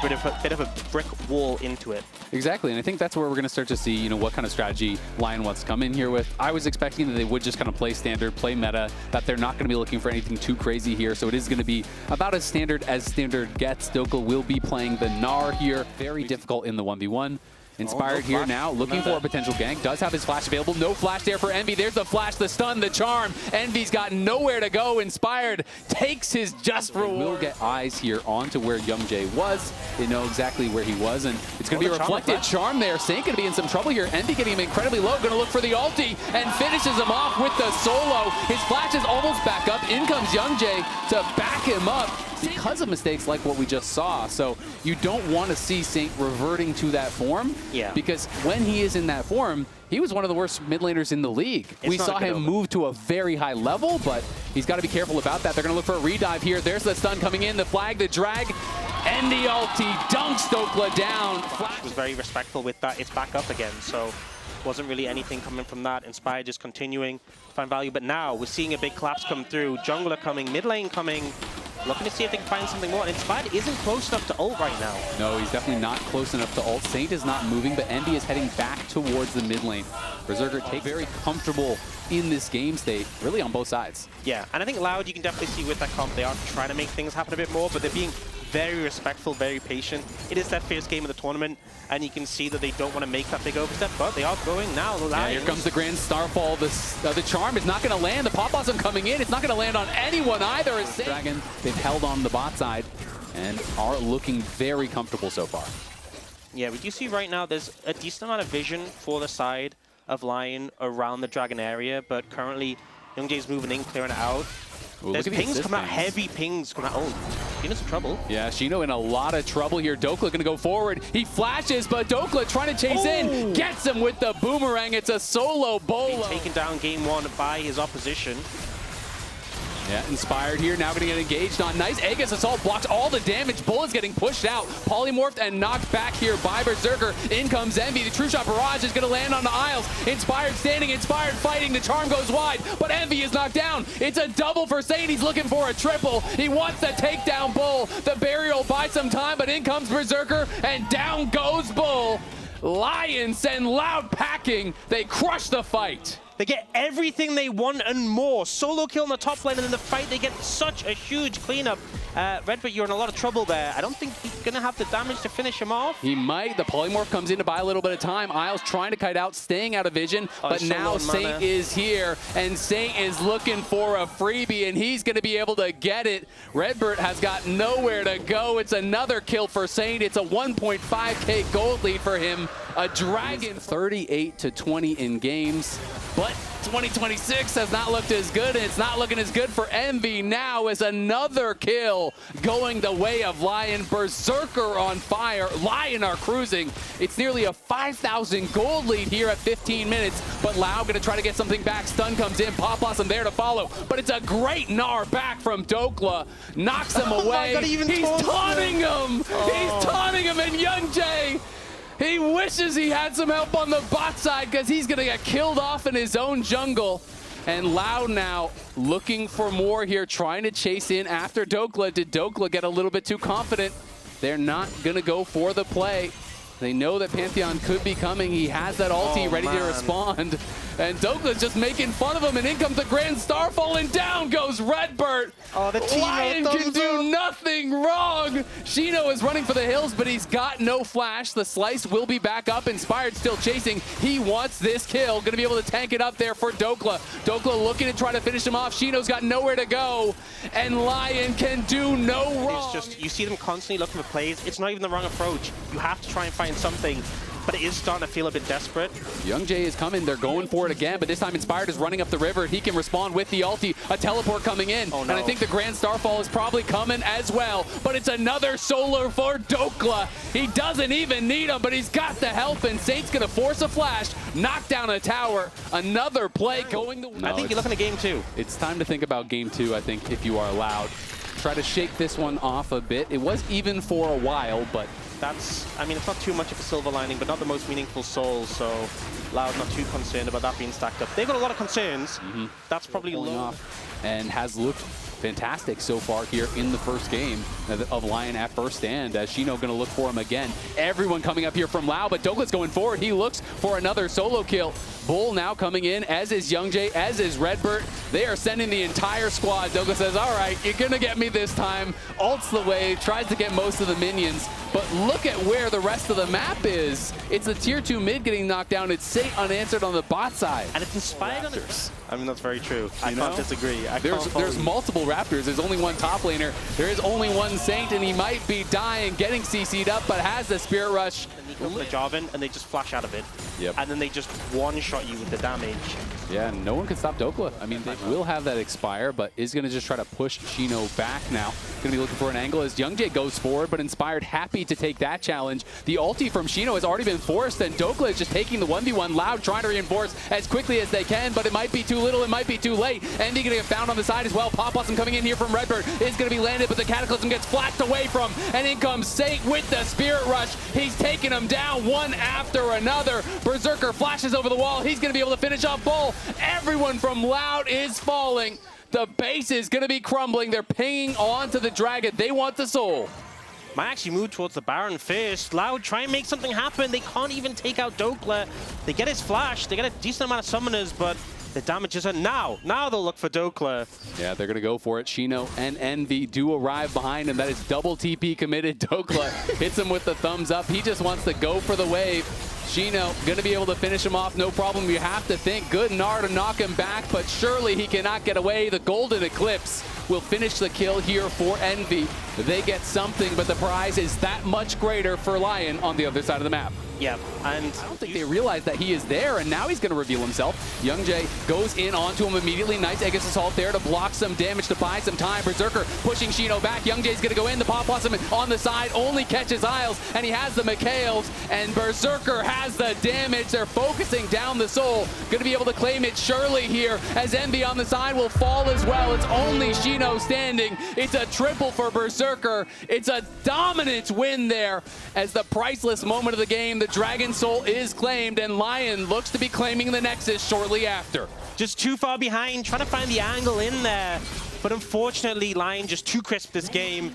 bit of a brick wall into it. Exactly, and I think that's where we're going to start to see, you know, what kind of strategy Lyon wants to come in here with. I was expecting that they would just kind of play standard, play meta, that they're not going to be looking for anything too crazy here, so it is going to be about as standard gets. Dokla will be playing the Gnar here. Very difficult in the 1v1. Inspired here now, looking for a potential gank. Does have his flash available. No flash there for Envy. There's the flash, the stun, the charm. Envy's got nowhere to go. Inspired takes his just reward. Will get eyes here onto where Young Jay was. They know exactly where he was, and it's going to be a reflected charm there. Saint going to be in some trouble here. Envy getting him incredibly low. Going to look for the ulti and finishes him off with the solo. His flash is almost back up. In comes Young Jay to back him up because of mistakes like what we just saw. So you don't want to see Saint reverting to that form. Yeah. Because when he is in that form, he was one of the worst mid laners in the league. We saw him move to a very high level, but he's got to be careful about that. They're going to look for a redive here. There's the stun coming in, the flag, the drag, and the ulti dunks Dokla down. Flash was very respectful with that. It's back up again, so wasn't really anything coming from that. Inspired just continuing to find value, but now we're seeing a big collapse come through. Jungler coming, mid lane coming. Looking to see if they can find something more. And Inspired isn't close enough to ult right now. No, he's definitely not close enough to ult. Saint is not moving, but Envy is heading back towards the mid lane. Berserker takes very comfortable in this game state, really on both sides. Yeah, and I think Loud, you can definitely see with that comp, they are trying to make things happen a bit more, but they're being very respectful, very patient. It is that first game of the tournament, and you can see that they don't want to make that big overstep, but they are going now. Yeah, here comes the Grand Starfall. The charm is not going to land. The Pop Blossom coming in. It's not going to land on anyone either. As Dragon, they've held on the bot side and are looking very comfortable so far. Yeah, we do see right now there's a decent amount of vision for the side of Lyon around the Dragon area, but currently Young Jay's moving in, clearing it out. Ooh, there's pings coming out, heavy pings coming out. Oh, Shino's in trouble. Yeah, Shino in a lot of trouble here. Dokla going to go forward. He flashes, but Dokla trying to chase in. Gets him with the boomerang. It's a solo bolo. Being taken down game one by his opposition. Yeah, Inspired here, now going to get engaged on. Nice Aegis Assault blocks all the damage. Bullet's getting pushed out. Polymorphed and knocked back here by Berserker. In comes Envy. The True Shot Barrage is going to land on the Isles. Inspired standing, Inspired fighting. The charm goes wide, but Envy is knocked down. It's a double for Saint. He's looking for a triple. He wants to take down Bull. The barrier will buy some time, but in comes Berserker, and down goes Bull. Lyon send Loud packing. They crush the fight. They get everything they want and more. Solo kill in the top lane, and in the fight they get such a huge cleanup. Redbird, you're in a lot of trouble there. I don't think he's going to have the damage to finish him off. He might. The Polymorph comes in to buy a little bit of time. Isles trying to kite out, staying out of vision, but now Saint is here, and Saint is looking for a freebie, and he's going to be able to get it. Redbird has got nowhere to go. It's another kill for Saint. It's a 1.5k gold lead for him. A Dragon 38-20 in games, but 2026 has not looked as good, and it's not looking as good for Envy now as another kill going the way of Lyon. Berserker on fire. Lyon are cruising. It's nearly a 5,000 gold lead here at 15 minutes, but Lau going to try to get something back. Stun comes in. Pop Blossom there to follow, but it's a great Gnar back from Dokla. Knocks him away. God, he's taunting him. He's taunting him, and Young Jay, he wishes he had some help on the bot side because he's going to get killed off in his own jungle. And Loud now looking for more here, trying to chase in after Dokla. Did Dokla get a little bit too confident? They're not going to go for the play. They know that Pantheon could be coming. He has that ulti ready to respond. And Dokla's just making fun of him, and in comes the Grand Starfall, and down goes Redbird. Oh, the Lyon can do nothing wrong. Shino is running for the hills, but he's got no flash. The slice will be back up. Inspired still chasing. He wants this kill. Going to be able to tank it up there for Dokla. Dokla looking to try to finish him off. Shino's got nowhere to go, and Lyon can do no wrong. It's just, you see them constantly looking for plays. It's not even the wrong approach. You have to try and find something, but it is starting to feel a bit desperate. Young Jay is coming. They're going for it again, but this time Inspired is running up the river. He can respond with the ulti. A teleport coming in, and I think the Grand Starfall is probably coming as well, but it's another solo for Dokla. He doesn't even need him, but he's got the help, and Saint's going to force a flash, knock down a tower. Another play going the way. I think you're looking at game two. It's time to think about game two, I think, if you are Loud. Try to shake this one off a bit. It was even for a while, but that's, I mean, it's not too much of a silver lining, but not the most meaningful soul, so Loud not too concerned about that being stacked up. They've got a lot of concerns. That's probably low. Off and has looked fantastic so far here in the first game of Lyon at first stand, as Shino going to look for him again. Everyone coming up here from Lao, but Douglas going forward. He looks for another solo kill. Bull now coming in, as is Youngjae, as is Redbert. They are sending the entire squad. Douglas says, all right, you're going to get me this time. Ults the wave, tries to get most of the minions. But look at where the rest of the map is. It's the tier 2 mid getting knocked down. It's Saint unanswered on the bot side. And it's inspired on Raptors. I mean, that's very true. I can't disagree. There's multiple Raptors. There's only one top laner. There is only one Saint, and he might be dying, getting CC'd up, but has the Spirit Rush. Go for the Jarvan, and they just flash out of it. Yep. And then they just one-shot you with the damage. Yeah, no one can stop Dokla. I mean, they will have that expire, but is going to just try to push Shino back now. Going to be looking for an angle as Youngjae goes forward, but Inspired happy to take that challenge. The ulti from Shino has already been forced, and Dokla is just taking the 1v1. Loud trying to reinforce as quickly as they can, but it might be too little, it might be too late. Envy going to get found on the side as well. Pop Blossom coming in here from Redbird is going to be landed, but the Cataclysm gets flashed away from, and in comes Saint with the Spirit Rush. He's taking them down one after another. Berserker flashes over the wall. He's going to be able to finish off Bull. Everyone from Loud is falling. The base is going to be crumbling. They're pinging on to the Dragon. They want the soul. Might actually move towards the Baron first. Loud try and make something happen. They can't even take out Dokla. They get his flash. They get a decent amount of summoners, but the damage is now. Now they'll look for Dokla. Yeah, they're going to go for it. Shino and Envy do arrive behind him. That is double TP committed. Dokla hits him with the thumbs up. He just wants to go for the wave. Shino going to be able to finish him off, no problem. You have to think good Gnar to knock him back, but surely he cannot get away. The Golden Eclipse will finish the kill here for Envy. They get something, but the prize is that much greater for Lyon on the other side of the map. Yeah, and I don't think they realize that he is there, and now he's going to reveal himself. Youngjae goes in onto him immediately. Nice Aegis Assault there to block some damage, to buy some time. Berserker pushing Shino back. Youngjae's going to go in. The Pop Blossom on the side only catches Isles, and he has the Mikhails, and Berserker has the damage. They're focusing down the soul. Going to be able to claim it surely here, as Envy on the side will fall as well. It's only Shino standing. It's a triple for Berserker. It's a dominant win there, as the priceless moment of the game. The Dragon Soul is claimed, and Lyon looks to be claiming the Nexus shortly after. Just too far behind, trying to find the angle in there. But unfortunately, Lyon just too crisp this game.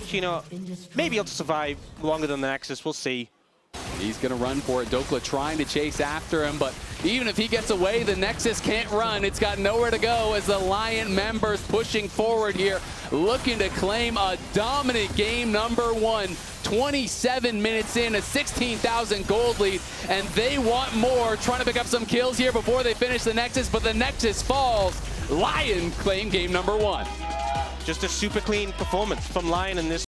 Shino may be able to survive longer than the Nexus. We'll see. He's going to run for it. Dokla trying to chase after him, but even if he gets away, the Nexus can't run. It's got nowhere to go, as the Lyon members pushing forward here, looking to claim a dominant game number 1. 27 minutes in, a 16,000 gold lead, and they want more, trying to pick up some kills here before they finish the Nexus, but the Nexus falls. Lyon claim game number 1. Just a super clean performance from Lyon in this